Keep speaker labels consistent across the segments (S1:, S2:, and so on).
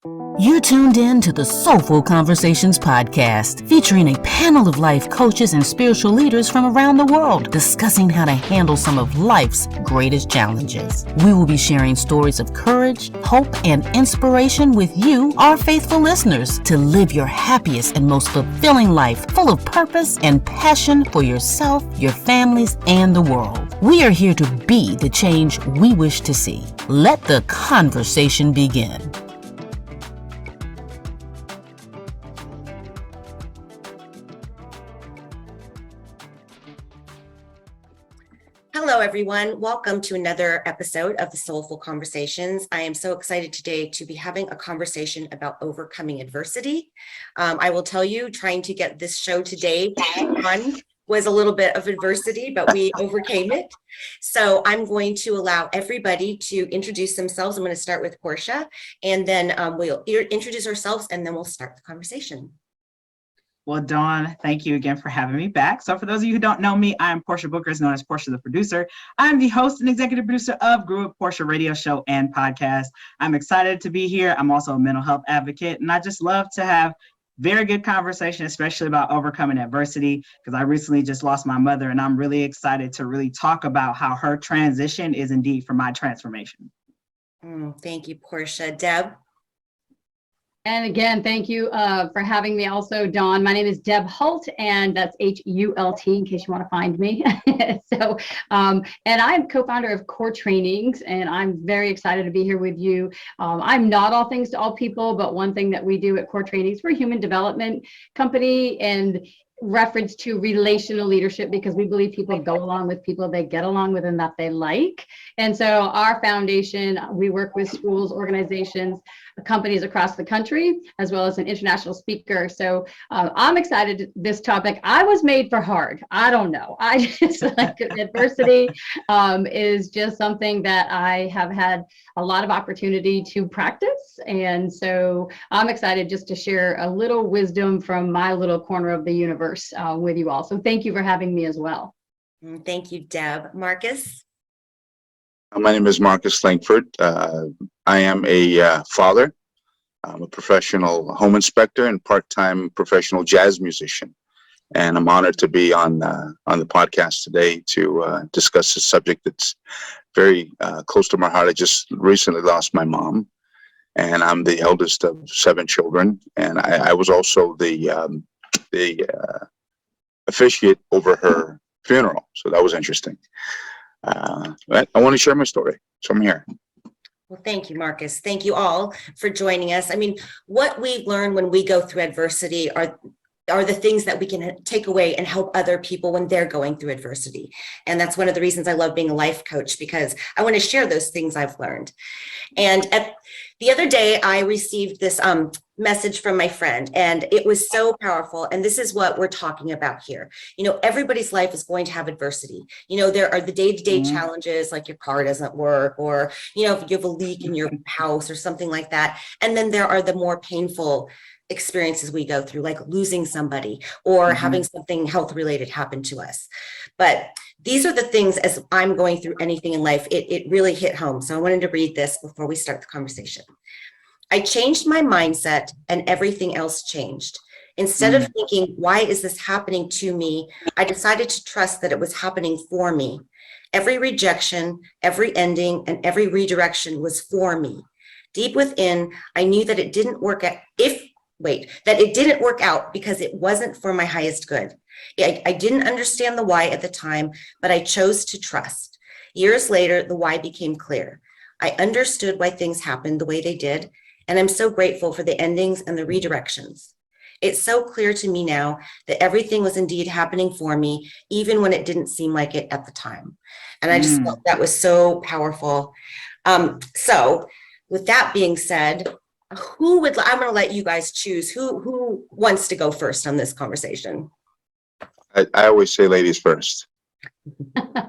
S1: You tuned in to the Soulful Conversations podcast, featuring a panel of life coaches and spiritual leaders from around the world discussing how to handle some of life's greatest challenges. We will be sharing stories of courage, hope, and inspiration with you, our faithful listeners, to live your happiest and most fulfilling life, full of purpose and passion for yourself, your families, and the world. We are here to be the change we wish to see. Let the conversation begin.
S2: Hello, everyone. Welcome to another episode of the Soulful Conversations. I am so excited today to be having a conversation about overcoming adversity. I will tell you, trying to get this show today on was a little bit of adversity, but we overcame it. So I'm going to allow everybody to introduce themselves. I'm going to start with Portia, and then we'll introduce ourselves, and then we'll start the conversation.
S3: Well, Dawn, thank you again for having me back. So for those of you who don't know me, I am Portia Booker, known as Portia the producer. I'm the host and executive producer of Grew Up Portia radio show and podcast. I'm excited to be here. I'm also a mental health advocate, and I just love to have very good conversation, especially about overcoming adversity, because I recently just lost my mother, and I'm really excited to really talk about how her transition is indeed for my transformation.
S2: Thank you, Portia. Deb?
S4: And again, thank you for having me also, Dawn. My name is Deb Hult, and that's Hult in case you want to find me. And I'm co-founder of Core Trainings, and I'm very excited to be here with you. I'm not all things to all people, but one thing that we do at Core Trainings, we're a human development company and reference to relational leadership, because we believe people go along with people they get along with and that they like. And so our foundation, we work with schools, organizations, companies across the country, as well as an international speaker. So I'm excited this topic. I was made for hard. I don't know. I just like adversity is just something that I have had a lot of opportunity to practice. And so I'm excited just to share a little wisdom from my little corner of the universe with you all. So thank you for having me as well.
S2: Thank you, Deb. Marcus?
S5: My name is Marcus Lankford. I am a father. I'm a professional home inspector and part-time professional jazz musician. And I'm honored to be on the podcast today to discuss a subject that's very close to my heart. I just recently lost my mom, and I'm the eldest of 7 children. And I was also the officiate over her funeral. So that was interesting. But I want to share my story, so I'm here.
S2: Well, thank you, Marcus. Thank you all for joining us. I mean, what we learn when we go through adversity are the things that we can take away and help other people when they're going through adversity. And that's one of the reasons I love being a life coach, because I want to share those things I've learned. And the other day, I received this message from my friend, and it was so powerful. And this is what we're talking about here. You know, everybody's life is going to have adversity. You know, there are the day-to-day challenges, like your car doesn't work, or, you know, if you have a leak in your house or something like that. And then there are the more painful experiences we go through, like losing somebody or having something health related happen to us. But these are the things, as I'm going through anything in life, it really hit home. So I wanted to read this before we start the conversation. I changed my mindset and everything else changed. Instead of thinking, why is this happening to me? I decided to trust that it was happening for me. Every rejection, every ending, and every redirection was for me. Deep within, I knew that it didn't work out because it wasn't for my highest good. I didn't understand the why at the time, but I chose to trust. Years later, the why became clear. I understood why things happened the way they did, and I'm so grateful for the endings and the redirections. It's so clear to me now that everything was indeed happening for me, even when it didn't seem like it at the time. And I just felt that was so powerful. So with that being said, I'm going to let you guys choose who wants to go first on this conversation.
S5: I always say ladies first.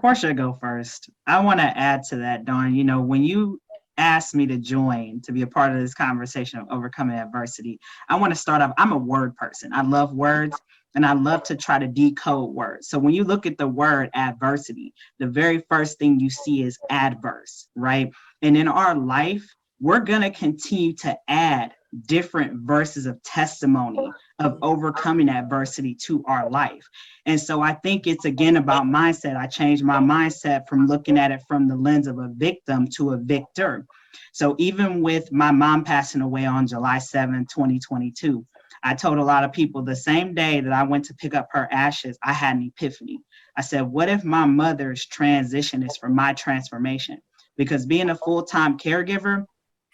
S3: Portia, go first. I want to add to that, Dawn. You know, when you asked me to join to be a part of this conversation of overcoming adversity, I want to start off. I'm a word person. I love words, and I love to try to decode words. So when you look at the word adversity, the very first thing you see is adverse, right? And in our life, we're going to continue to add different verses of testimony of overcoming adversity to our life. And so I think it's again about mindset. I changed my mindset from looking at it from the lens of a victim to a victor. So even with my mom passing away on July 7, 2022, I told a lot of people the same day that I went to pick up her ashes, I had an epiphany. I said, what if my mother's transition is for my transformation? Because being a full-time caregiver,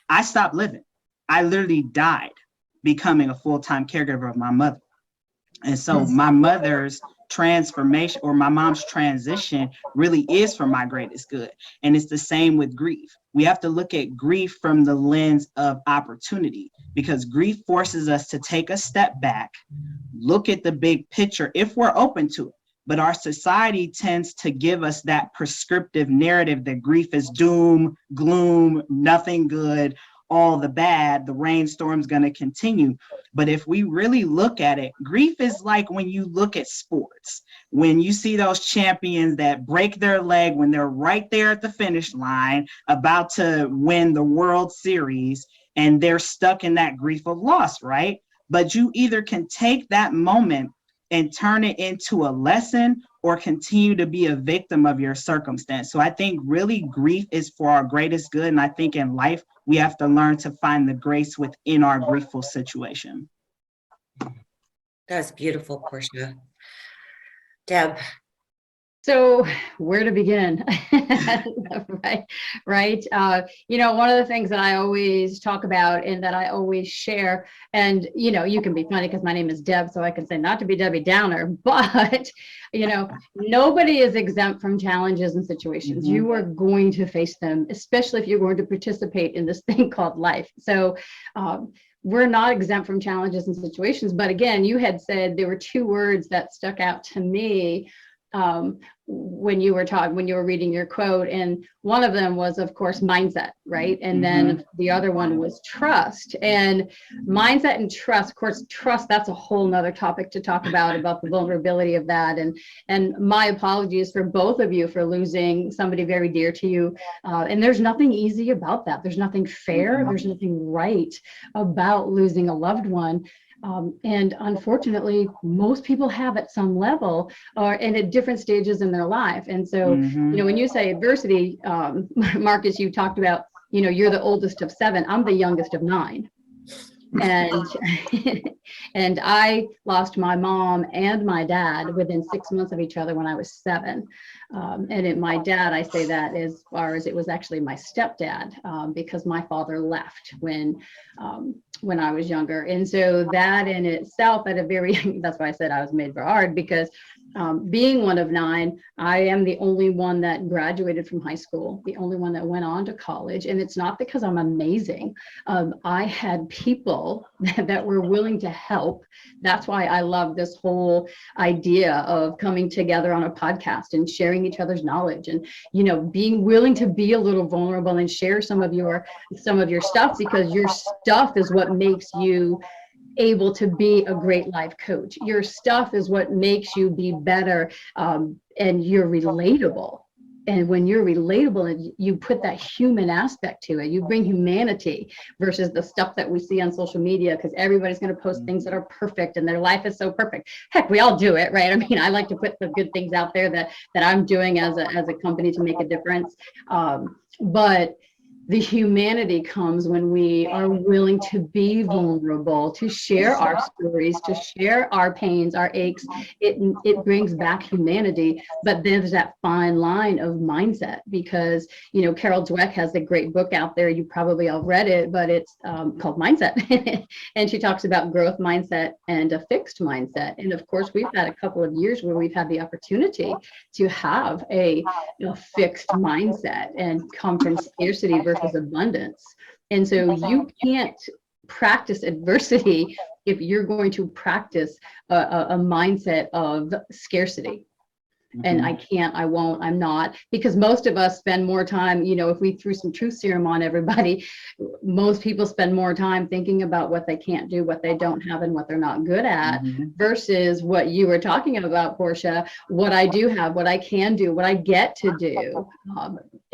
S3: I stopped living. I literally died becoming a full-time caregiver of my mother. And so my mother's transformation, or my mom's transition, really is for my greatest good. And it's the same with grief. We have to look at grief from the lens of opportunity, because grief forces us to take a step back, look at the big picture if we're open to it. But our society tends to give us that prescriptive narrative that grief is doom, gloom, nothing good, all the bad, the rainstorm's going to continue. But if we really look at it, grief is like when you look at sports, when you see those champions that break their leg when they're right there at the finish line, about to win the World Series, and they're stuck in that grief of loss, right? But you either can take that moment and turn it into a lesson, or continue to be a victim of your circumstance. So I think really grief is for our greatest good. And I think in life, we have to learn to find the grace within our griefful situation.
S2: That's beautiful, Portia. Deb.
S4: So where to begin? Right. One of the things that I always talk about and that I always share, and, you can be funny because my name is Deb, so I can say not to be Debbie Downer, but, nobody is exempt from challenges and situations. Mm-hmm. You are going to face them, especially if you're going to participate in this thing called life. So, we're not exempt from challenges and situations. But again, you had said there were two words that stuck out to me when you were reading your quote, and one of them was, of course, mindset, right? And then the other one was trust. And mindset and trust, of course, trust, that's a whole nother topic to talk about the vulnerability of that. And my apologies for both of you for losing somebody very dear to you. And there's nothing easy about that. There's nothing fair. There's nothing right about losing a loved one. And unfortunately, most people have at some level and at different stages in their life. And so, when you say adversity, Marcus, you talked about, you're the oldest of 7. I'm the youngest of 9. And and I lost my mom and my dad within 6 months of each other when I was 7. My dad, I say that as far as it was actually my stepdad, because my father left when I was younger. And so that in itself that's why I said I was made for hard, because being one of 9, I am the only one that graduated from high school, the only one that went on to college. And it's not because I'm amazing. I had people that were willing to help. That's why I love this whole idea of coming together on a podcast and sharing each other's knowledge, and, being willing to be a little vulnerable and share some of your stuff, because your stuff is what makes you able to be a great life coach. Your stuff is what makes you be better, and you're relatable. And when you're relatable and you put that human aspect to it, you bring humanity versus the stuff that we see on social media, because everybody's going to post things that are perfect and their life is so perfect. Heck, we all do it, right? I mean, I like to put the good things out there that I'm doing as a company to make a difference. But the humanity comes when we are willing to be vulnerable, to share our stories, to share our pains, our aches. It brings back humanity. But there's that fine line of mindset, because, Carol Dweck has a great book out there. You probably all read it, but it's called Mindset. And she talks about growth mindset and a fixed mindset. And of course, we've had a couple of years where we've had the opportunity to have a fixed mindset and come from scarcity versus abundance. And so you can't practice adversity if you're going to practice a mindset of scarcity. And I can't, I won't, I'm not, because most of us spend more time, if we threw some truth serum on everybody, most people spend more time thinking about what they can't do, what they don't have, and what they're not good at, versus what you were talking about, Portia, what I do have, what I can do, what I get to do.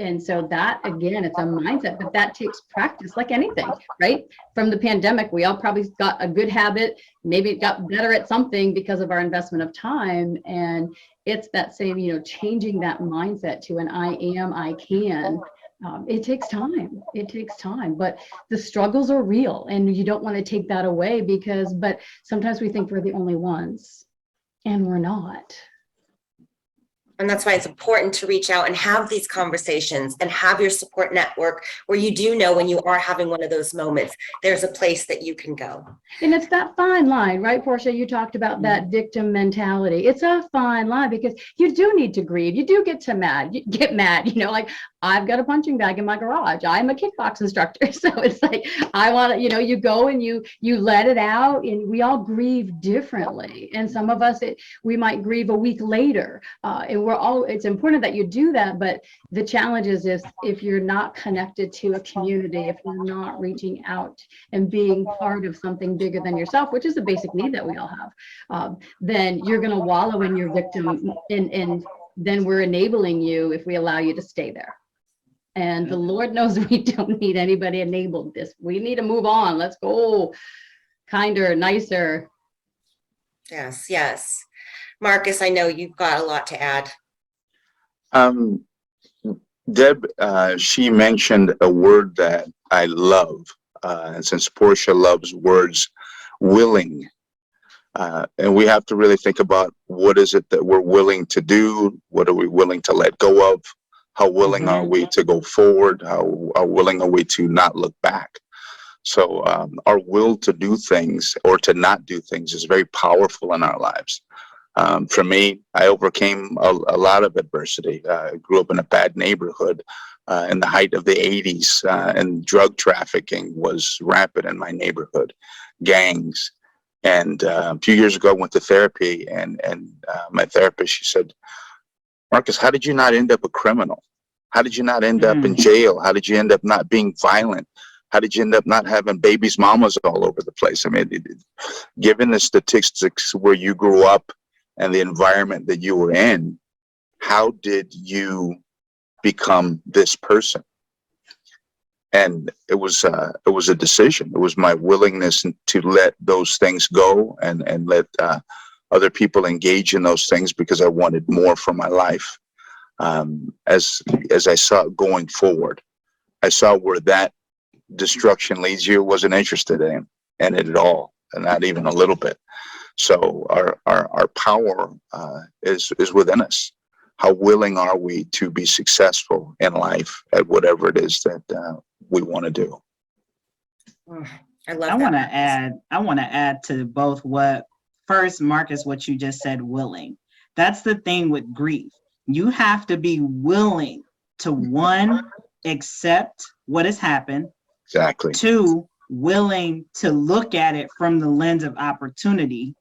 S4: And so that, again, it's a mindset, but that takes practice like anything, right? From the pandemic, we all probably got a good habit, maybe got better at something because of our investment of time. And it's that same, changing that mindset to an I can. It takes time. It takes time, but the struggles are real and you don't want to take that away but sometimes we think we're the only ones and we're not.
S2: And that's why it's important to reach out and have these conversations and have your support network where you do know when you are having one of those moments, there's a place that you can go.
S4: And it's that fine line, right, Portia? You talked about that victim mentality. It's a fine line because you do need to grieve. You do get mad, like I've got a punching bag in my garage. I'm a kickbox instructor. So it's like, I want to, you go and you let it out, and we all grieve differently. And some of us, we might grieve a week later. And it's important that you do that. But the challenge is if you're not connected to a community, if you're not reaching out and being part of something bigger than yourself, which is a basic need that we all have, then you're going to wallow in your victim. And then we're enabling you if we allow you to stay there. And the Lord knows we don't need anybody enabled this. We need to move on. Let's go kinder, nicer.
S2: Yes. Marcus, I know you've got a lot to add.
S5: Deb, she mentioned a word that I love. And since Portia loves words, willing. And we have to really think about what is it that we're willing to do? What are we willing to let go of? How willing are we to go forward? How willing are we to not look back? So our will to do things or to not do things is very powerful in our lives. For me, I overcame a lot of adversity. I grew up in a bad neighborhood in the height of the 80s, and drug trafficking was rampant in my neighborhood, gangs. And a few years ago, I went to therapy, and my therapist, she said, Marcus, how did you not end up a criminal? How did you not end up in jail? How did you end up not being violent? How did you end up not having babies, mamas all over the place? I mean, given the statistics where you grew up and the environment that you were in, how did you become this person? And it was a decision. It was my willingness to let those things go and let other people engage in those things because I wanted more for my life. As I saw it going forward, I saw where that destruction leads you. Wasn't interested in it at all, and not even a little bit. So our power is within us. How willing are we to be successful in life at whatever it is that we want to do?
S2: I love
S3: that. I want to add to both first, Marcus, what you just said, willing. That's the thing with grief. You have to be willing to, one, accept what has happened.
S5: Exactly.
S3: Two, willing to look at it from the lens of opportunity.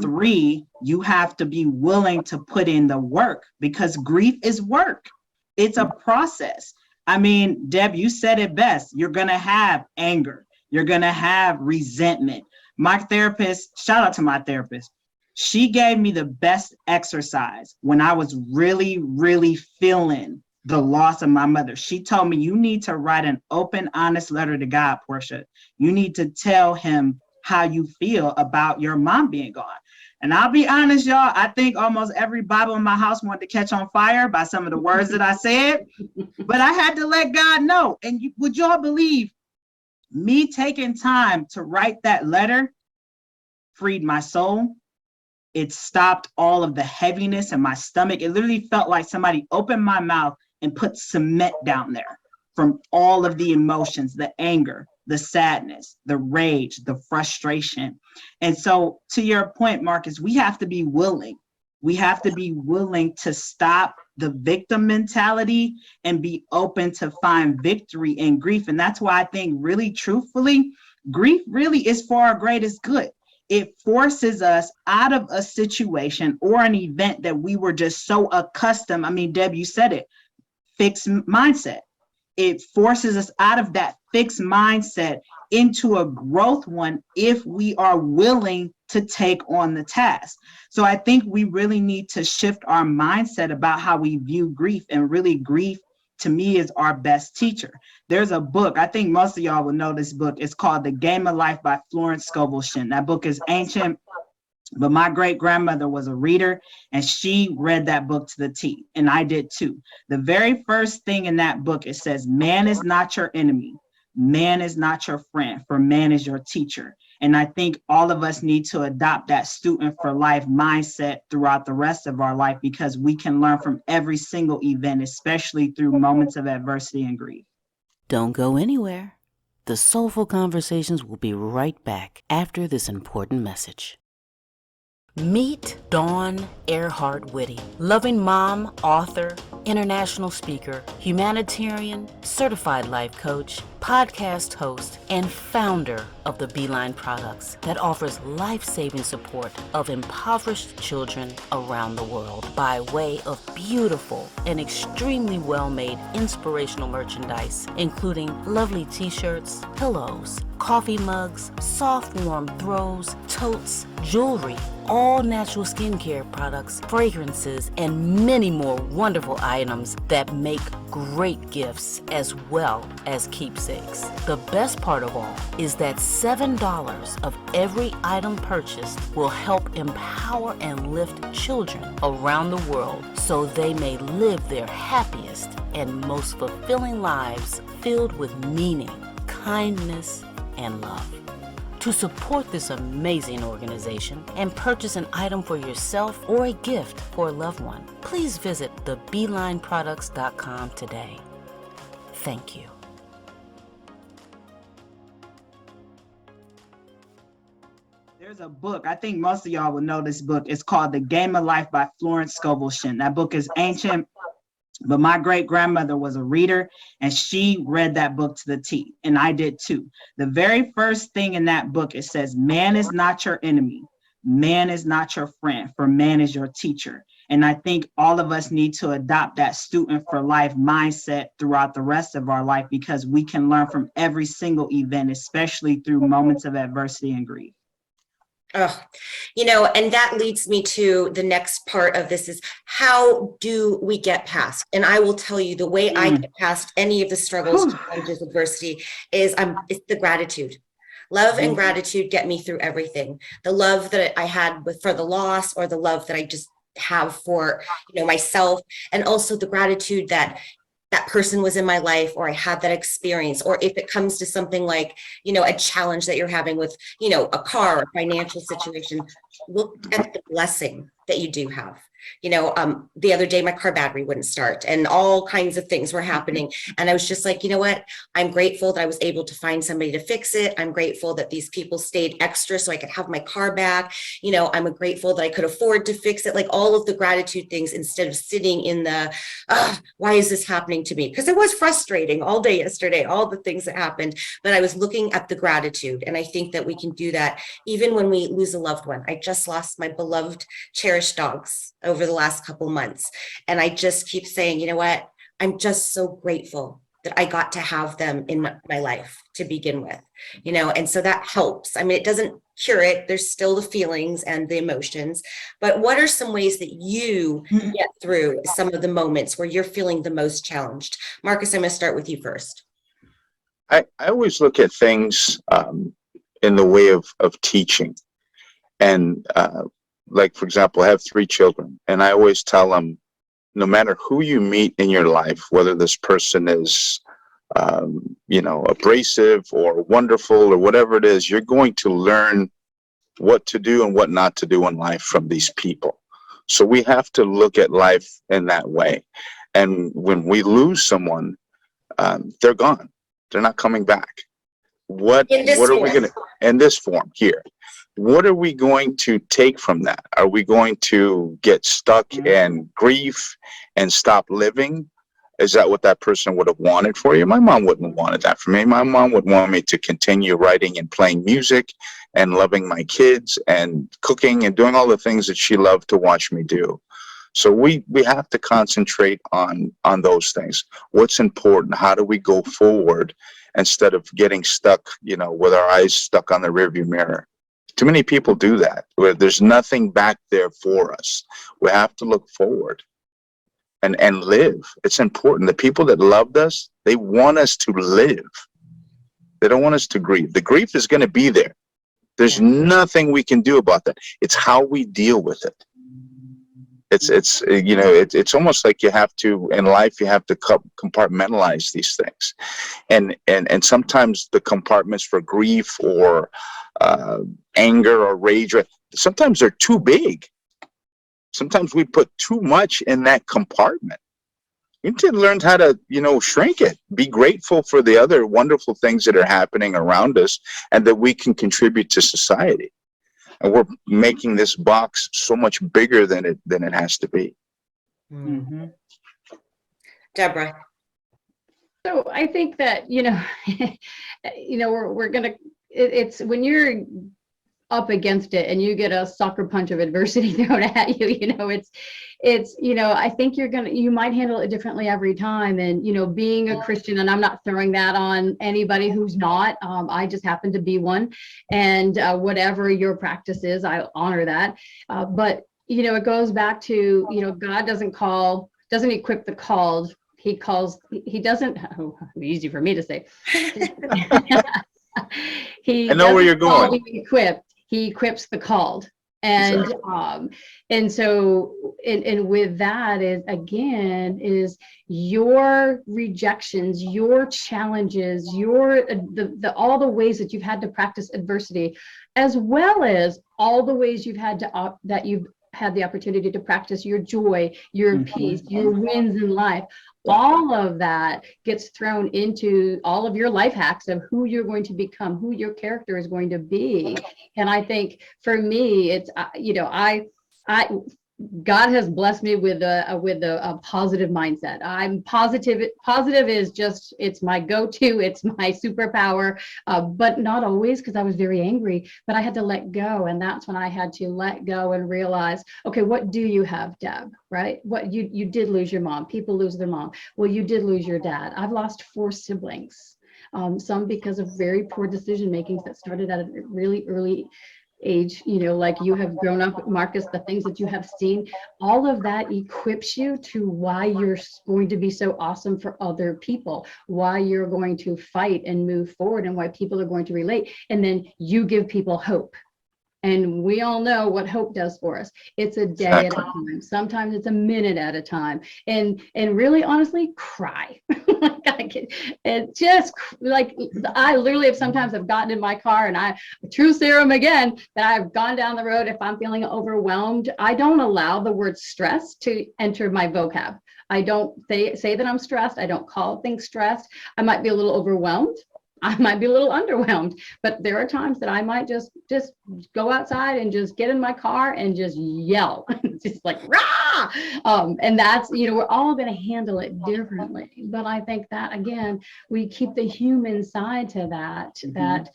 S3: Three, you have to be willing to put in the work because grief is work. It's a process. I mean, Deb, you said it best. You're going to have anger. You're going to have resentment. My therapist, shout out to my therapist. She gave me the best exercise when I was really, really feeling the loss of my mother. She told me, you need to write an open, honest letter to God, Portia. You need to tell him how you feel about your mom being gone. And I'll be honest, y'all, I think almost every Bible in my house wanted to catch on fire by some of the words that I said, but I had to let God know. And would y'all believe me taking time to write that letter freed my soul? It stopped all of the heaviness in my stomach. It literally felt like somebody opened my mouth and put cement down there from all of the emotions, the anger, the sadness, the rage, the frustration. And so to your point, Marcus, we have to be willing. We have to be willing to stop the victim mentality and be open to find victory in grief. And that's why I think really truthfully, grief really is for our greatest good. It forces us out of a situation or an event that we were just so accustomed. I mean, Deb, you said it, fixed mindset. It forces us out of that fixed mindset into a growth one if we are willing to take on the task. So I think we really need to shift our mindset about how we view grief, and really grief to me is our best teacher. There's a book, I think most of y'all will know this book. It's called The Game of Life by Florence Scovel Shinn. That book is ancient, but my great grandmother was a reader and she read that book to the T, and I did too. The very first thing in that book, it says, man is not your enemy. Man is not your friend, for man is your teacher. And I think all of us need to adopt that student for life mindset throughout the rest of our life, because we can learn from every single event, especially through moments of adversity and grief.
S1: Don't go anywhere. The Soulful Conversations will be right back after this important message. Meet Dawn Earhart Witte, loving mom, author, international speaker, humanitarian, certified life coach, podcast host, and founder of the Beeline Products that offers life-saving support of impoverished children around the world by way of beautiful and extremely well-made inspirational merchandise, including lovely t-shirts, pillows, coffee mugs, soft warm throws, totes, jewelry, all natural skincare products, fragrances, and many more wonderful items that make great gifts as well as keepsakes. The best part of all is that $7 of every item purchased will help empower and lift children around the world so they may live their happiest and most fulfilling lives filled with meaning, kindness, and love. To support this amazing organization and purchase an item for yourself or a gift for a loved one, please visit thebeelineproducts.com today. Thank you.
S3: There's a book, I think most of y'all will know this book. It's called The Game of Life by Florence Scovel Shinn. That book is ancient, but my great grandmother was a reader and she read that book to the T, and I did too. The very first thing in that book, it says, man is not your enemy. Man is not your friend, for man is your teacher. And I think all of us need to adopt that student for life mindset throughout the rest of our life, because we can learn from every single event, especially through moments of adversity and grief.
S2: Oh, and that leads me to the next part of this is, how do we get past? And I will tell you, the way I get past any of the struggles, challenges, adversity is it's the gratitude. Love and gratitude get me through everything. The love that I had for the loss, or the love that I just have for, myself, and also the gratitude that that person was in my life, or I had that experience, or if it comes to something like, a challenge that you're having with, a car or financial situation, look at the blessing that you do have. The other day, my car battery wouldn't start and all kinds of things were happening. And I was just like, you know what? I'm grateful that I was able to find somebody to fix it. I'm grateful that these people stayed extra so I could have my car back. I'm grateful that I could afford to fix it. Like all of the gratitude things, instead of sitting in the, why is this happening to me? Because it was frustrating all day yesterday, all the things that happened, but I was looking at the gratitude. And I think that we can do that even when we lose a loved one. I just lost my beloved, cherished dogs over the last couple months. And I just keep saying, you know what? I'm just so grateful that I got to have them in my life to begin with, and so that helps. I mean, it doesn't cure it. There's still the feelings and the emotions, but what are some ways that you get through some of the moments where you're feeling the most challenged? Marcus, I'm going to start with you first.
S5: I always look at things in the way of teaching. And like, for example, I have 3 children, and I always tell them, no matter who you meet in your life, whether this person is, abrasive or wonderful or whatever it is, you're going to learn what to do and what not to do in life from these people. So we have to look at life in that way. And when we lose someone, they're gone. They're not coming back. What are we going to, in this form here? What are we going to take from that? Are we going to get stuck in grief and stop living? Is that what that person would have wanted for you? My mom wouldn't have wanted that for me. My mom would want me to continue writing and playing music and loving my kids and cooking and doing all the things that she loved to watch me do. So we have to concentrate on those things. What's important? How do we go forward instead of getting stuck, with our eyes stuck on the rearview mirror? Too many people do that, where there's nothing back there for us. We have to look forward. and live. It's important. The people that loved us, they want us to live. They don't want us to grieve. The grief is going to be there. There's nothing we can do about that. It's how we deal with it. It's almost like you have to, in life, you have to compartmentalize these things. And sometimes the compartments for grief or anger or rage, sometimes they're too big. Sometimes we put too much in that compartment. You need to learn how to, shrink it. Be grateful for the other wonderful things that are happening around us and that we can contribute to society. And we're making this box so much bigger than it has to be.
S2: Mm-hmm. Deborah.
S4: So I think that, we're going to, it's when you're up against it and you get a sucker punch of adversity thrown at you, I think you might handle it differently every time. And, being a Christian, and I'm not throwing that on anybody who's not, I just happen to be one, and whatever your practice is, I honor that. But, it goes back to, God doesn't equip the called. He doesn't, easy for me to say.
S5: I know where you're going.
S4: He equips the called. And so with that is your rejections, your challenges, all the ways that you've had to practice adversity, as well as all the ways you've had the opportunity to practice your joy, your peace, your wins in life. All of that gets thrown into all of your life hacks of who you're going to become, who your character is going to be. And I think for me, it's, God has blessed me with a positive mindset. I'm positive. Positive is just, it's my go-to, it's my superpower, but not always, because I was very angry, but I had to let go. And that's when I had to let go and realize, okay, what do you have, Deb, right? What you did lose your mom. People lose their mom. Well, you did lose your dad. I've lost 4 siblings, some because of very poor decision makings that started at a really early age, like you have grown up, Marcus, the things that you have seen, all of that equips you to why you're going to be so awesome for other people, why you're going to fight and move forward, and why people are going to relate. And then you give people hope. And we all know what hope does for us. It's a day at a time. Sometimes it's a minute at a time. And really, honestly, cry. It just like, I literally have gotten in my car, and true serum again, that I've gone down the road. If I'm feeling overwhelmed, I don't allow the word stress to enter my vocab. I don't say that I'm stressed. I don't call things stressed. I might be a little overwhelmed. I might be a little underwhelmed, but there are times that I might just go outside and just get in my car and just yell, just like, rah! And that's, we're all going to handle it differently. But I think that, again, we keep the human side to that, that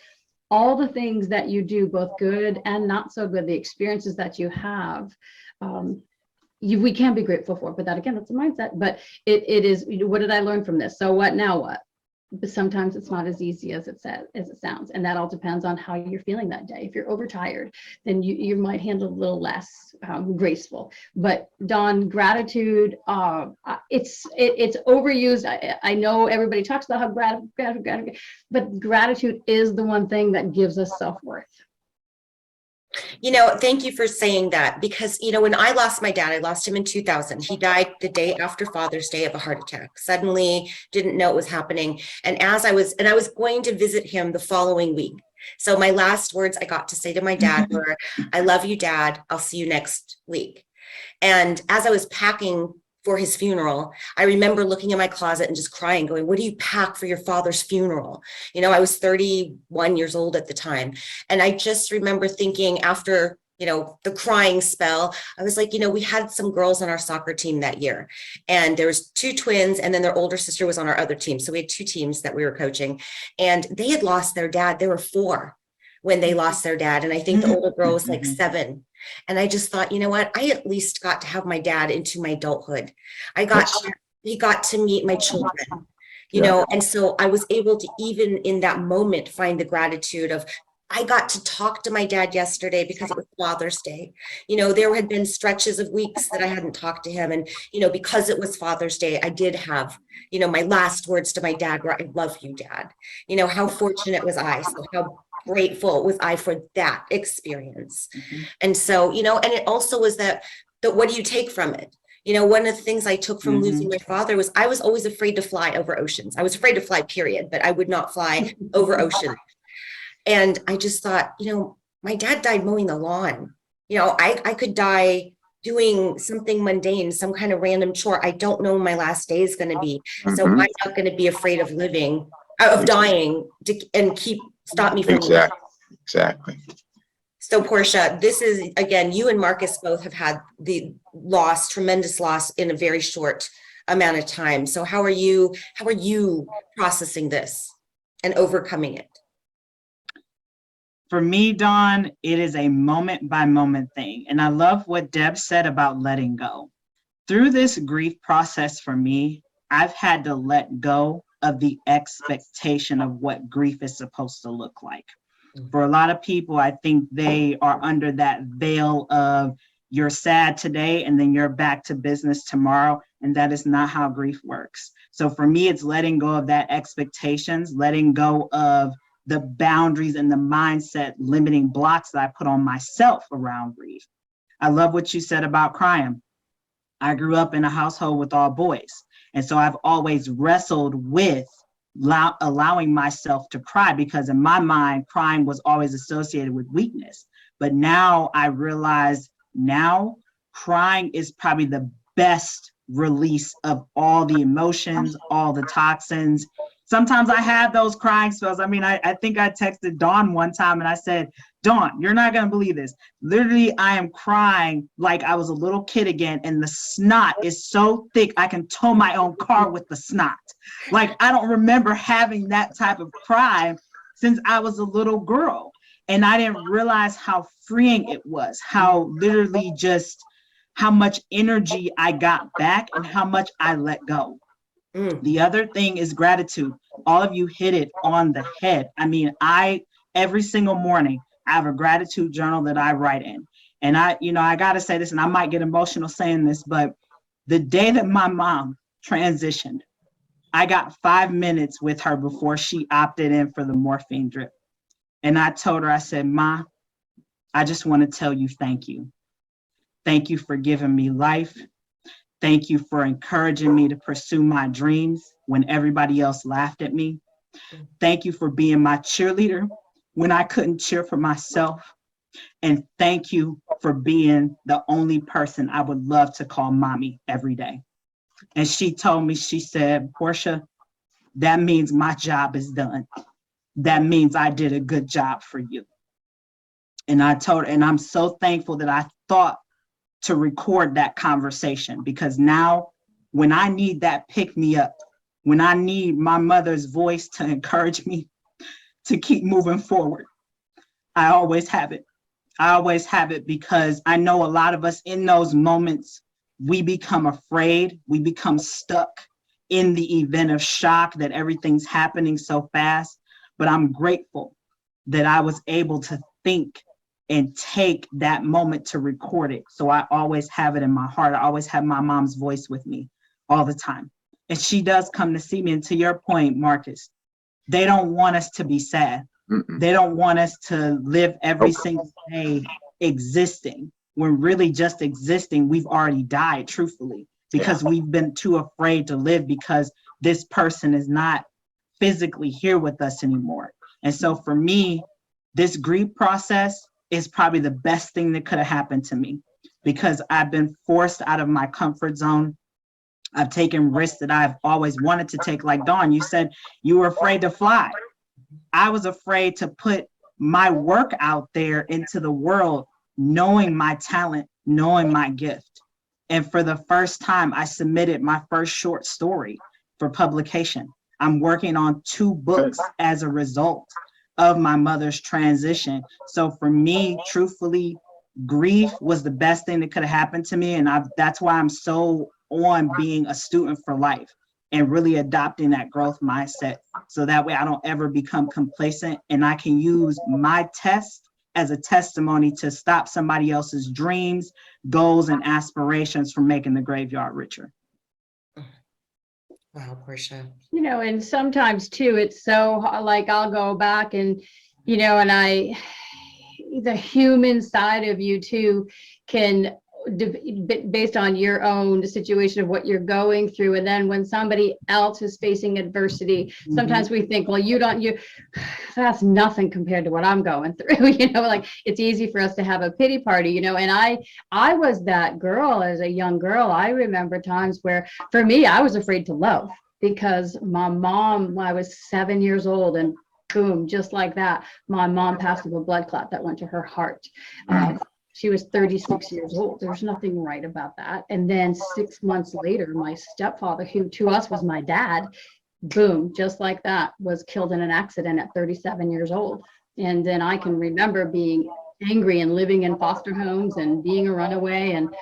S4: all the things that you do, both good and not so good, the experiences that you have, we can be grateful for. But that, again, that's a mindset. But it is, what did I learn from this? So what, now what? But sometimes it's not as easy as it sounds. And that all depends on how you're feeling that day. If you're overtired, then you might handle a little less graceful. But Dawn, gratitude, it's overused. I know everybody talks about how gratitude, but gratitude is the one thing that gives us self-worth.
S2: Thank you for saying that, because, when I lost my dad, I lost him in 2000. He died the day after Father's Day of a heart attack. Suddenly didn't know it was happening. And I was going to visit him the following week. So my last words I got to say to my dad were, I love you, Dad. I'll see you next week. And as I was packing for his funeral, I remember looking in my closet and just crying, going, what do you pack for your father's funeral? I was 31 years old at the time. And I just remember thinking, after, the crying spell, I was like, we had some girls on our soccer team that year, and there was 2 twins, and then their older sister was on our other team. So we had 2 teams that we were coaching, and they had lost their dad. They were 4 when they lost their dad. And I think the older girl was like 7. And I just thought, what? I at least got to have my dad into my adulthood. He got to meet my children, and so I was able to, even in that moment, find the gratitude of I got to talk to my dad yesterday because it was Father's Day. There had been stretches of weeks that I hadn't talked to him. And, because it was Father's Day, I did have, my last words to my dad were, "I love you, Dad." How fortunate was I? So how grateful was I for that experience?
S3: Mm-hmm.
S2: And so, and it also was that what do you take from it? One of the things I took from losing my father was I was always afraid to fly over oceans. I was afraid to fly, period, but I would not fly over oceans. And I just thought, my dad died mowing the lawn. I could die doing something mundane, some kind of random chore. I don't know when my last day is going to be. So I'm not going to be afraid of dying and stop me from living.
S5: Exactly.
S2: So Portia, this is, again, you and Marcus both have had the tremendous loss in a very short amount of time. So how are you processing this and overcoming it?
S3: For me, Dawn, it is a moment by moment thing. And I love what Deb said about letting go. Through this grief process for me, I've had to let go of the expectation of what grief is supposed to look like. For a lot of people, I think they are under that veil of you're sad today and then you're back to business tomorrow. And that is not how grief works. So for me, it's letting go of that expectations, letting go of the boundaries and the mindset limiting blocks that I put on myself around grief. I love what you said about crying. I grew up in a household with all boys. And so I've always wrestled with allowing myself to cry, because in my mind, crying was always associated with weakness. But now I realize crying is probably the best release of all the emotions, all the toxins. Sometimes I have those crying spells. I mean, I think I texted Dawn one time and I said, "Dawn, you're not going to believe this. Literally, I am crying like I was a little kid again. And the snot is so thick, I can tow my own car with the snot." Like, I don't remember having that type of cry since I was a little girl. And I didn't realize how freeing it was, how literally just how much energy I got back and how much I let go. The other thing is gratitude. All of you hit it on the head. I mean, every single morning, I have a gratitude journal that I write in. And I got to say this, and I might get emotional saying this, but the day that my mom transitioned, I got 5 minutes with her before she opted in for the morphine drip. And I told her, I said, "Ma, I just want to tell you thank you. Thank you for giving me life. Thank you for encouraging me to pursue my dreams when everybody else laughed at me. Thank you for being my cheerleader when I couldn't cheer for myself. And thank you for being the only person I would love to call mommy every day." And she told me, she said, "Portia, that means my job is done. That means I did a good job for you." And I told her, and I'm so thankful that I thought to record that conversation, because now when I need that pick me up, when I need my mother's voice to encourage me to keep moving forward, I always have it. I always have it, because I know a lot of us in those moments, we become afraid, we become stuck in the event of shock that everything's happening so fast. But I'm grateful that I was able to think and take that moment to record it. So I always have it in my heart. I always have my mom's voice with me all the time. And she does come to see me. And to your point, Marcus, they don't want us to be sad. They don't want us to live every single day existing, when really just existing, we've already died, truthfully, because we've been too afraid to live because this person is not physically here with us anymore. And so for me, this grief process is probably the best thing that could have happened to me, because I've been forced out of my comfort zone. I've taken risks that I've always wanted to take. Like Dawn, you said you were afraid to fly. I was afraid to put my work out there into the world, knowing my talent, knowing my gift. And for the first time, I submitted my first short story for publication. I'm working on 2 books as a result of my mother's transition. So for me, truthfully, grief was the best thing that could have happened to me. And that's why I'm so on being a student for life and really adopting that growth mindset So that way I don't ever become complacent, and I can use my test as a testimony to stop somebody else's dreams, goals, and aspirations from making the graveyard richer.
S2: Wow, Portia.
S4: And sometimes too, it's so like I'll go back and, and the human side of you too can, based on your own situation of what you're going through. And then when somebody else is facing adversity, sometimes we think, well, that's nothing compared to what I'm going through. Like it's easy for us to have a pity party, and I was that girl as a young girl. I remember times where for me, I was afraid to love because my mom, when I was 7 years old, and boom, just like that, my mom passed of a blood clot that went to her heart. She was 36 years old. There's nothing right about that. And then 6 months later, my stepfather, who to us was my dad, boom, just like that, was killed in an accident at 37 years old. And then I can remember being angry and living in foster homes and being a runaway and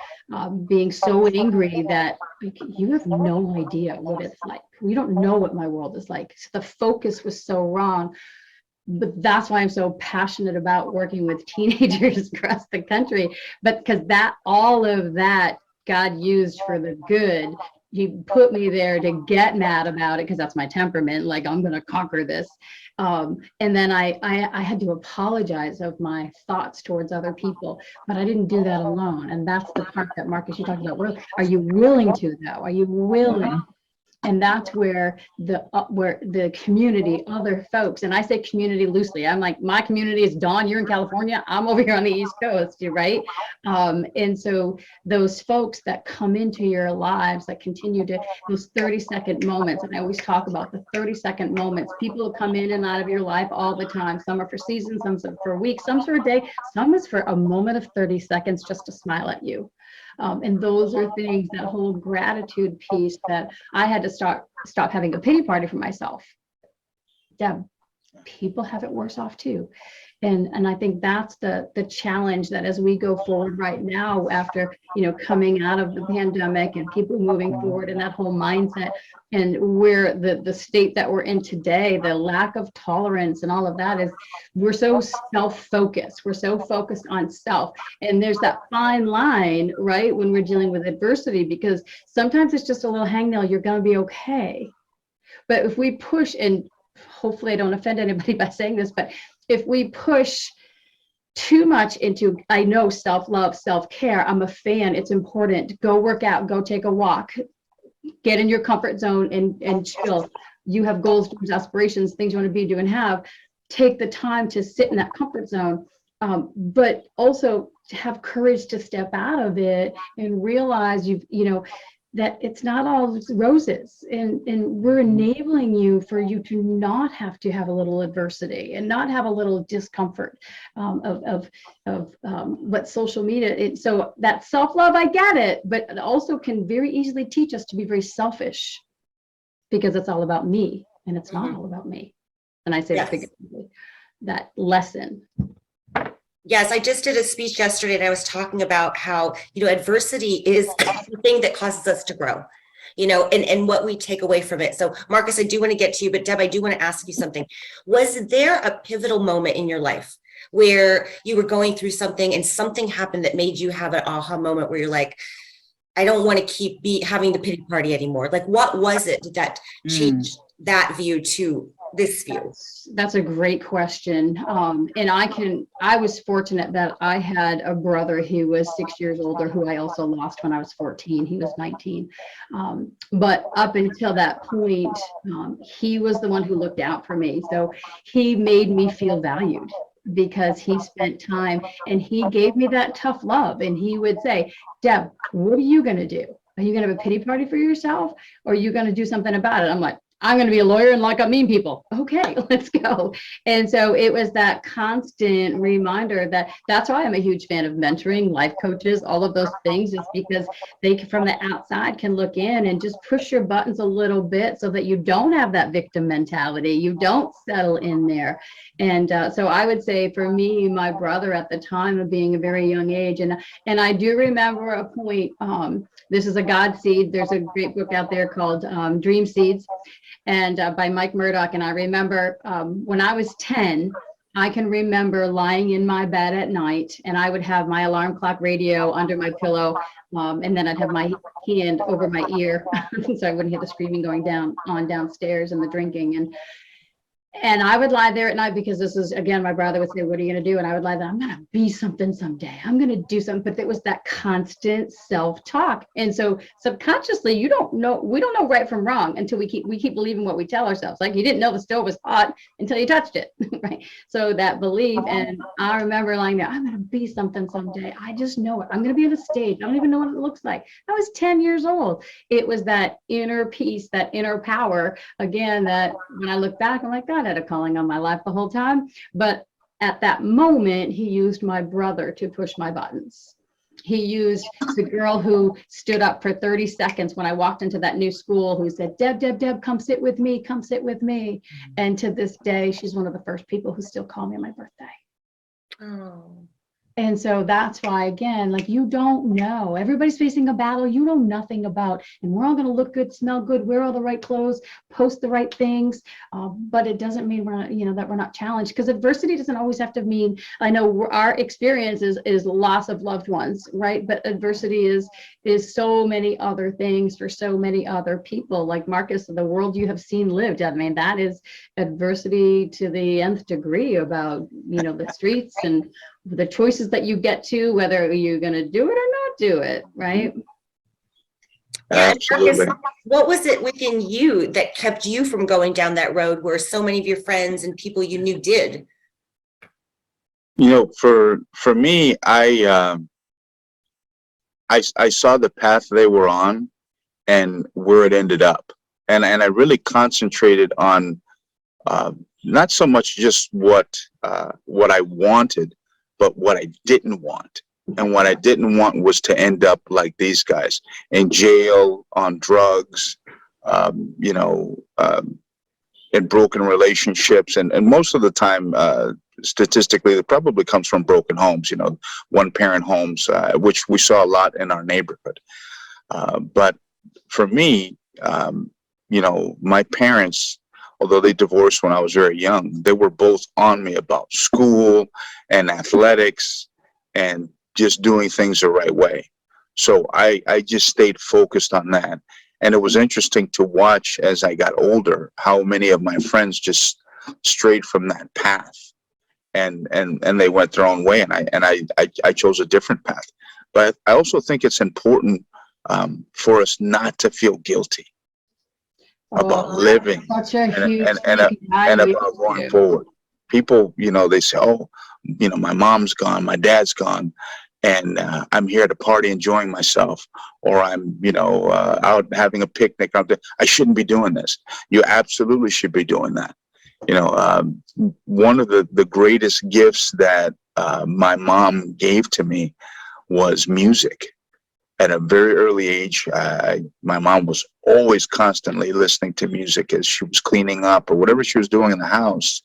S4: being so angry that you have no idea what it's like. You don't know what my world is like. The focus was so wrong. But that's why I'm so passionate about working with teenagers across the country. But because all of that God used for the good. He put me there to get mad about it because that's my temperament. Like, I'm going to conquer this. And then I had to apologize of my thoughts towards other people, but I didn't do that alone. And that's the part that Marcus, you talked about. Are you willing to, though? Are you willing? And that's where the community, other folks, and I say community loosely. I'm like, my community is Dawn, you're in California, I'm over here on the East Coast, right? And so those folks that come into your lives, that continue to, those 30-second moments, and I always talk about the 30-second moments. People come in and out of your life all the time. Some are for seasons, some are for weeks, some for a day, some is for a moment of 30 seconds just to smile at you. And those are things, that whole gratitude piece, that I had to stop having a pity party for myself. Deb, people have it worse off too. And I think that's the challenge, that as we go forward right now, after, coming out of the pandemic and people moving forward, and that whole mindset, and where the state that we're in today, the lack of tolerance and all of that, is we're so self-focused. We're so focused on self. And there's that fine line, right, when we're dealing with adversity, because sometimes it's just a little hangnail, you're going to be okay. But if we push, and hopefully I don't offend anybody by saying this, but if we push too much into, I know, self-love, self-care, I'm a fan, it's important, go work out, go take a walk, get in your comfort zone and chill. You have goals, dreams, aspirations, things you want to be, do, and have. Take the time to sit in that comfort zone, but also to have courage to step out of it and realize that it's not all roses, and we're enabling you to not have to have a little adversity and not have a little discomfort of what social media. So that self-love, I get it, but it also can very easily teach us to be very selfish, because it's all about me, and it's not all about me. And I say that figuratively, that lesson.
S2: Yes, I just did a speech yesterday, and I was talking about how, adversity is the thing that causes us to grow, and what we take away from it. So, Marcus, I do want to get to you, but Deb, I do want to ask you something. Was there a pivotal moment in your life where you were going through something and something happened that made you have an aha moment where you're like, I don't want to keep having the pity party anymore? Like, what was it that changed that view to this view?
S4: That's a great question. And I was fortunate that I had a brother who was 6 years older, who I also lost when I was 14. He was 19. But up until that point, he was the one who looked out for me. So he made me feel valued, because he spent time and he gave me that tough love. And he would say, Deb, what are you going to do? Are you going to have a pity party for yourself, or are you going to do something about it? I'm like, I'm going to be a lawyer and lock up mean people. Okay, let's go. And so it was that constant reminder that's why I'm a huge fan of mentoring, life coaches, all of those things, is because they from the outside can look in and just push your buttons a little bit so that you don't have that victim mentality. You don't settle in there. And so I would say, for me, my brother at the time, of being a very young age, and I do remember a point, this is a God seed. There's a great book out there called Dream Seeds. and by Mike Murdoch. And I remember when I was 10, I can remember lying in my bed at night, and I would have my alarm clock radio under my pillow, and then I'd have my hand over my ear so I wouldn't hear the screaming going downstairs and the drinking. And I would lie there at night, because this is, again, my brother would say, what are you going to do? And I would lie there, I'm going to be something someday. I'm going to do something. But there was that constant self-talk. And so subconsciously, we don't know right from wrong until we keep believing what we tell ourselves. Like, you didn't know the stove was hot until you touched it, right? So that belief. And I remember lying there, I'm going to be something someday. I just know it. I'm going to be on a stage. I don't even know what it looks like. I was 10 years old. It was that inner peace, that inner power, again, that when I look back, I'm like, God had a calling on my life the whole time. But at that moment, he used my brother to push my buttons. He used the girl who stood up for 30 seconds when I walked into that new school, who said, Deb, come sit with me, come sit with me. And to this day, she's one of the first people who still call me on my birthday.
S2: Oh.
S4: And so that's why, again, like, you don't know. Everybody's facing a battle you know nothing about. And we're all going to look good, smell good, wear all the right clothes, post the right things. But it doesn't mean we're not, that we're not challenged. Because adversity doesn't always have to mean, I know our experience is loss of loved ones, right? But adversity is so many other things for so many other people. Like Marcus, the world you have seen lived. I mean, that is adversity to the nth degree, about, the streets and the choices that you get to, whether you're going to do it or not do it, right?
S5: Absolutely.
S2: Marcus, what was it within you that kept you from going down that road where so many of your friends and people you knew did?
S5: For me, I saw the path they were on and where it ended up, and I really concentrated on not so much just what I wanted, but what I didn't want. And what I didn't want was to end up like these guys, in jail, on drugs, in broken relationships. And most of the time, statistically, it probably comes from broken homes, one-parent homes, which we saw a lot in our neighborhood. But for me, my parents, although they divorced when I was very young, they were both on me about school and athletics and just doing things the right way. So I just stayed focused on that. And it was interesting to watch as I got older, how many of my friends just strayed from that path and they went their own way. And I chose a different path. But I also think it's important for us not to feel guilty about living and about going forward. People, they say, oh, my mom's gone, my dad's gone, and I'm here at a party enjoying myself, or I'm, out having a picnic. I shouldn't be doing this. You absolutely should be doing that. One of the greatest gifts that my mom gave to me was music. At a very early age, my mom was always constantly listening to music as she was cleaning up or whatever she was doing in the house.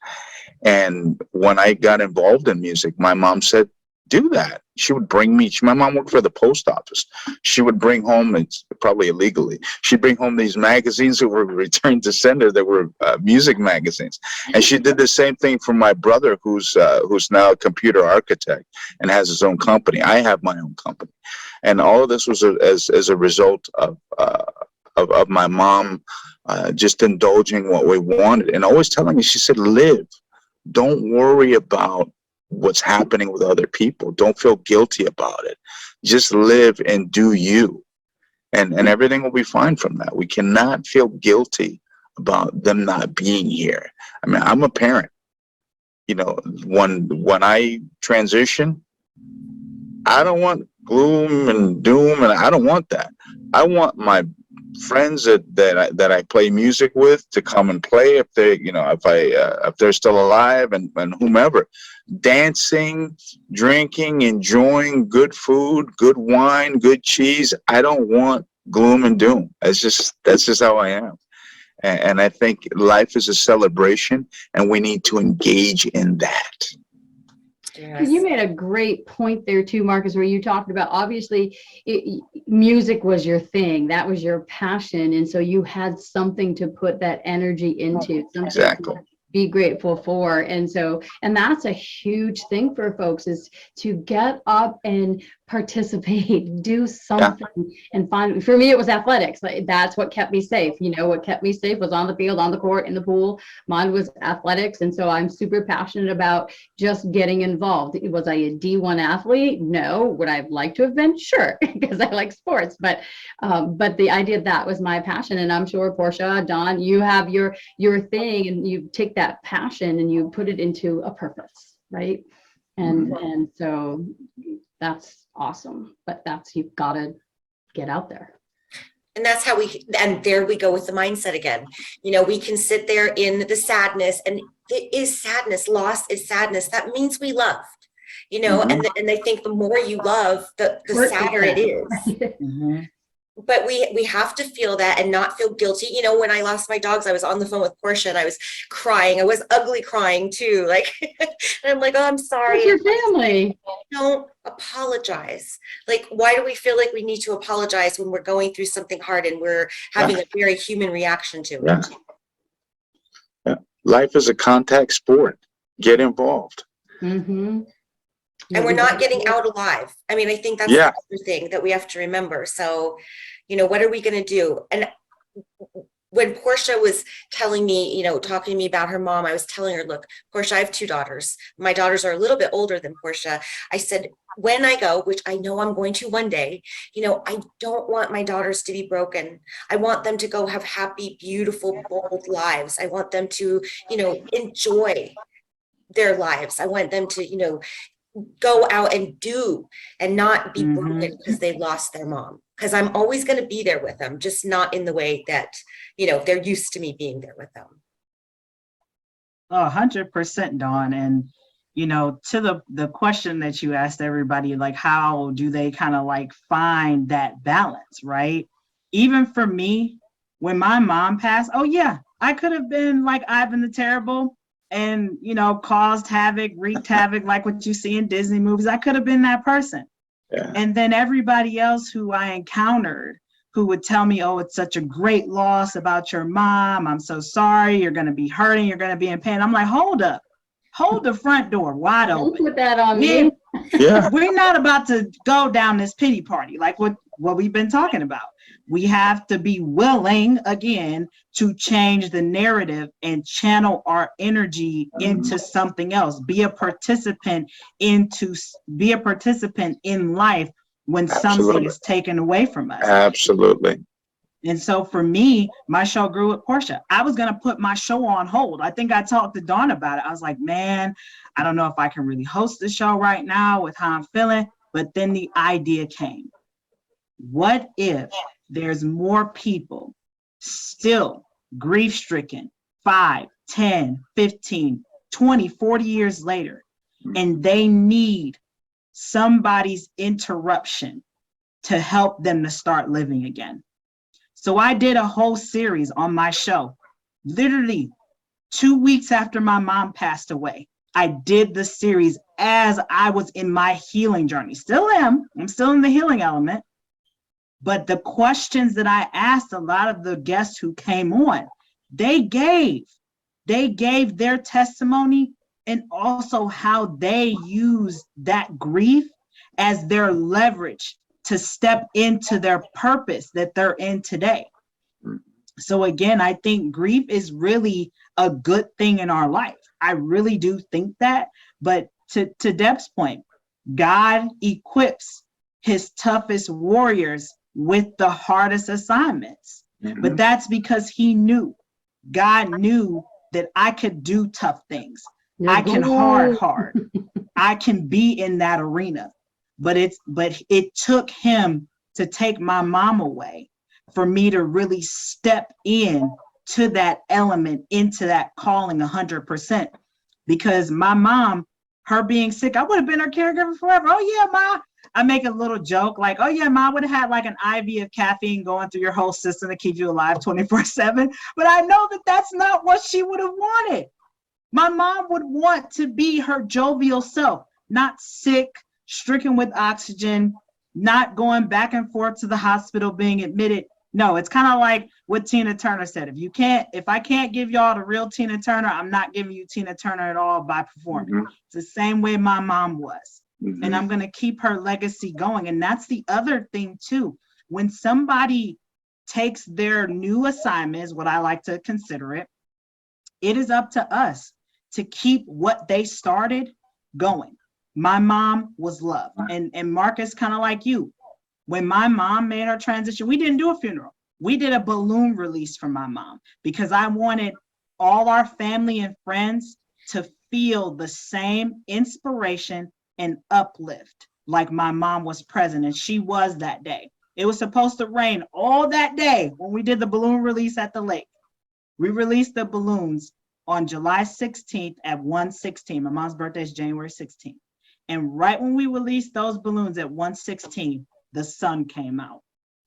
S5: And when I got involved in music, my mom said, do that. She would bring me, my mom worked for the post office. She would bring home, it's probably illegally, she'd bring home these magazines that were returned to sender that were music magazines. And she did the same thing for my brother, who's now a computer architect and has his own company. I have my own company. And all of this was as a result of my mom just indulging what we wanted and always telling me, she said, live. Don't worry about what's happening with other people. Don't feel guilty about it. Just live and do you. And everything will be fine from that. We cannot feel guilty about them not being here. I mean, I'm a parent. When I transition, I don't want gloom and doom, and I don't want that. I want my friends that I play music with to come and play if they, if they're still alive, and whomever, dancing, drinking, enjoying good food, good wine, good cheese. I don't want gloom and doom. That's just how I am. And I think life is a celebration, and we need to engage in that.
S4: Because you made a great point there too, Marcus, where you talked about obviously music was your thing, that was your passion, and so you had something to put that energy into, something to be grateful for. And that's a huge thing for folks, is to get up and participate, do something, and find. For me, it was athletics. Like, that's what kept me safe. What kept me safe was on the field, on the court, in the pool. Mine was athletics, and so I'm super passionate about just getting involved. Was I a D1 athlete? No. Would I have liked to have been? Sure, because I like sports. But the idea that was my passion, and I'm sure Portia, Dawn, you have your thing, and you take that passion and you put it into a purpose, right? And so that's awesome. But you've got to get out there.
S2: And that's how and there we go with the mindset again. We can sit there in the sadness, and it is sadness. Loss is sadness. That means we loved, and I think the more you love, the sadder it is. But we have to feel that and not feel guilty. When I lost my dogs, I was on the phone with Portia and I was crying. I was ugly crying too. Like, and I'm like, oh, I'm sorry.
S4: With your family.
S2: Don't apologize. Like, why do we feel like we need to apologize when we're going through something hard and we're having a very human reaction to it?
S5: Yeah. Life is a contact sport. Get involved.
S2: And we're not getting out alive. I mean, I think that's the other thing that we have to remember. So, what are we going to do? And when Portia was telling me, talking to me about her mom, I was telling her, look, Portia, I have 2 daughters. My daughters are a little bit older than Portia. I said, when I go, which I know I'm going to one day, I don't want my daughters to be broken. I want them to go have happy, beautiful, bold lives. I want them to, enjoy their lives. I want them to, go out and do and not be broken because they lost their mom. Because I'm always going to be there with them, just not in the way that, they're used to me being there with them.
S3: 100%, Dawn. And, to the question that you asked everybody, like, how do they kind of like find that balance, right? Even for me, when my mom passed, I could have been like Ivan the Terrible and, caused havoc, wreaked havoc, like what you see in Disney movies. I could have been that person. Yeah. And then everybody else who I encountered who would tell me, oh, it's such a great loss about your mom. I'm so sorry. You're going to be hurting. You're going to be in pain. I'm like, hold up. Hold the front door wide open.
S4: Don't put that on me.
S3: We're not about to go down this pity party like what we've been talking about. We have to be willing, again, to change the narrative and channel our energy into something else. Be a participant in life when something is taken away from us.
S5: Absolutely.
S3: And so for me, my show grew with Portia. I was going to put my show on hold. I think I talked to Dawn about it. I was like, man, I don't know if I can really host the show right now with how I'm feeling. But then the idea came. What if there's more people still grief-stricken 5, 10, 15, 20, 40 years later, and they need somebody's interruption to help them to start living again? So I did a whole series on my show, literally 2 weeks after my mom passed away. I did the series as I was in my healing journey. Still am. I'm still in the healing element. But the questions that I asked a lot of the guests who came on, they gave their testimony and also how they use that grief as their leverage to step into their purpose that they're in today. So again, I think grief is really a good thing in our life. I really do think that. But to Deb's point, God equips his toughest warriors with the hardest assignments. But that's because God knew that I could do tough things. I can hard. I can be in that arena. But it took him to take my mom away for me to really step in to that element, into that calling 100%. Because my mom, her being sick, I would have been her caregiver forever. Oh yeah, Ma. I make a little joke like, oh yeah, Ma would have had like an IV of caffeine going through your whole system to keep you alive 24/7. But I know that that's not what she would have wanted. My mom would want to be her jovial self. not sick, stricken with oxygen, not going back and forth to the hospital, being admitted. No, it's kind of like what Tina Turner said. If I can't give y'all the real Tina Turner, I'm not giving you Tina Turner at all by performing. Mm-hmm. It's the same way my mom was. Mm-hmm. And I'm going to keep her legacy going. And that's the other thing too. When somebody takes their new assignment, is what I like to consider it, it is up to us to keep what they started going. My mom was love. And Marcus, kind of like you, when my mom made her transition, we didn't do a funeral. We did a balloon release for my mom because I wanted all our family and friends to feel the same inspiration and uplift like my mom was present, and she was that day. It was supposed to rain all that day when we did the balloon release at the lake. We released the balloons on July 16th at 1:16. My mom's birthday is January 16th. And right when we released those balloons at 1:16, the sun came out.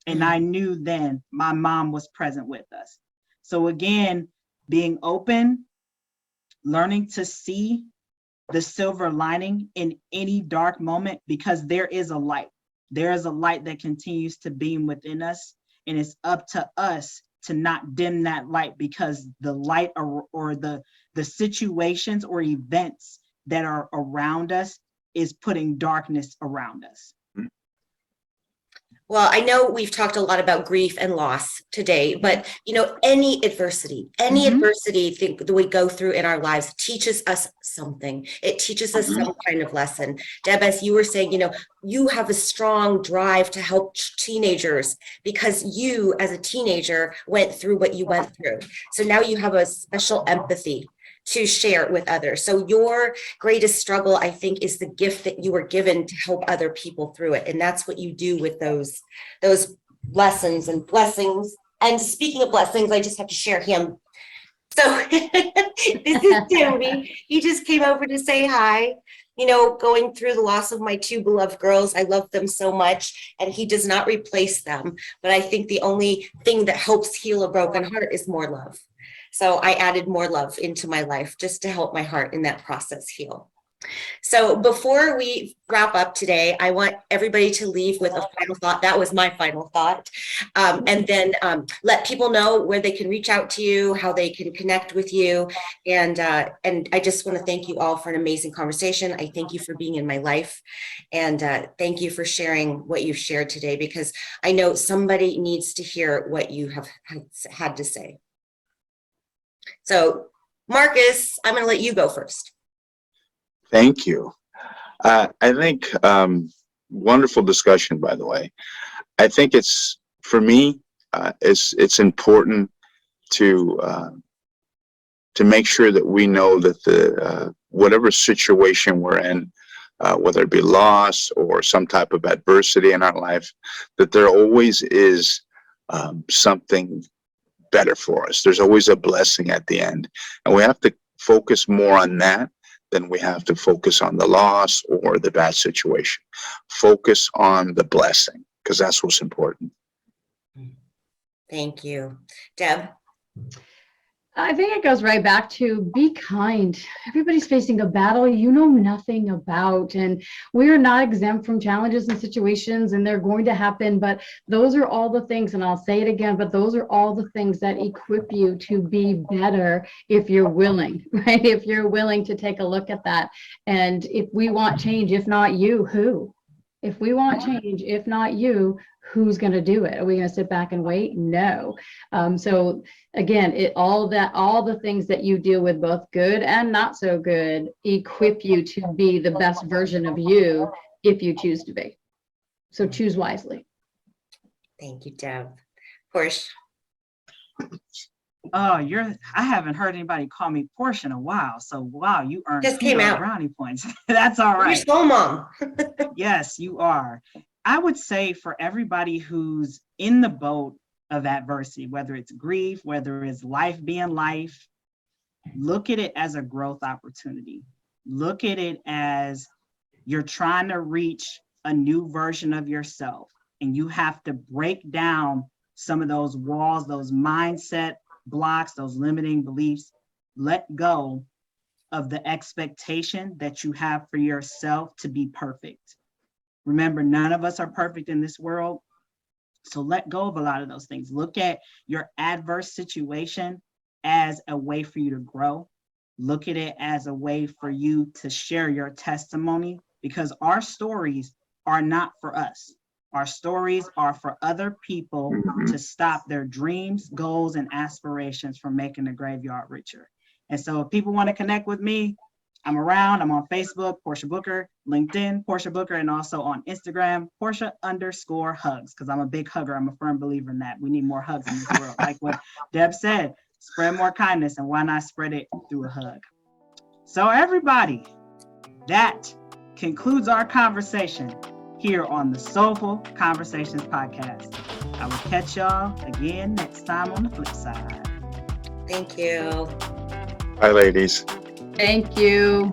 S3: And I knew then my mom was present with us. So again, being open, learning to see the silver lining in any dark moment, because there is a light. There is a light that continues to beam within us, and it's up to us to not dim that light, because the light or the situations or events that are around us is putting darkness around us.
S2: Well, I know we've talked a lot about grief and loss today, but any adversity that we go through in our lives teaches us something. It teaches us some kind of lesson. Deb, as you were saying, you have a strong drive to help teenagers because you, as a teenager, went through what you went through. So now you have a special empathy to share with others. So your greatest struggle, I think, is the gift that you were given to help other people through it. And that's what you do with those lessons and blessings. And speaking of blessings, I just have to share him. So this is Timmy. He just came over to say hi. Going through the loss of my two beloved girls, I love them so much, and he does not replace them. But I think the only thing that helps heal a broken heart is more love. So I added more love into my life just to help my heart in that process heal. So before we wrap up today, I want everybody to leave with a final thought. That was my final thought. And then let people know where they can reach out to you, how they can connect with you. And I just want to thank you all for an amazing conversation. I thank you for being in my life. And thank you for sharing what you've shared today, because I know somebody needs to hear what you have had to say. So Marcus, I'm going to let you go first.
S5: Thank you. I think wonderful discussion, by the way. I think it's, for me, it's important to make sure that we know that the whatever situation we're in, whether it be loss or some type of adversity in our life, that there always is something better for us. There's always a blessing at the end, and we have to focus more on that than we have to focus on the loss or the bad situation. Focus on the blessing, because that's what's important.
S2: Thank you. Deb?
S4: I think it goes right back to be kind. Everybody's facing a battle you know nothing about, and we are not exempt from challenges and situations, and they're going to happen, but those are all the things, and I'll say it again, but those are all the things that equip you to be better if you're willing, right? If you're willing to take a look at that. And if we want change, if not you, who? If we want change, if not you, who's going to do it? Are we going to sit back and wait? No. So again, all the things that you deal with, both good and not so good, equip you to be the best version of you if you choose to be. So choose wisely.
S2: Thank you, Deb. Portia.
S3: Oh, I haven't heard anybody call me Portia in a while. So wow, you earned
S2: just came out
S3: brownie points. That's all right.
S2: You're soul mom.
S3: Yes, you are. I would say for everybody who's in the boat of adversity, whether it's grief, whether it's life being life, look at it as a growth opportunity. Look at it as you're trying to reach a new version of yourself, and you have to break down some of those walls, those mindset blocks, those limiting beliefs. Let go of the expectation that you have for yourself to be perfect. Remember, none of us are perfect in this world. So let go of a lot of those things. Look at your adverse situation as a way for you to grow. Look at it as a way for you to share your testimony, because our stories are not for us. Our stories are for other people to stop their dreams, goals, and aspirations from making the graveyard richer. And so if people want to connect with me, I'm around. I'm on Facebook, Portia Booker, LinkedIn, Portia Booker, and also on Instagram, Portia_hugs, because I'm a big hugger. I'm a firm believer in that. We need more hugs in this world. Like what Deb said, spread more kindness, and why not spread it through a hug? So everybody, that concludes our conversation here on the Soulful Conversations podcast. I will catch y'all again next time on the flip side.
S2: Thank you.
S5: Bye, ladies.
S4: Thank you.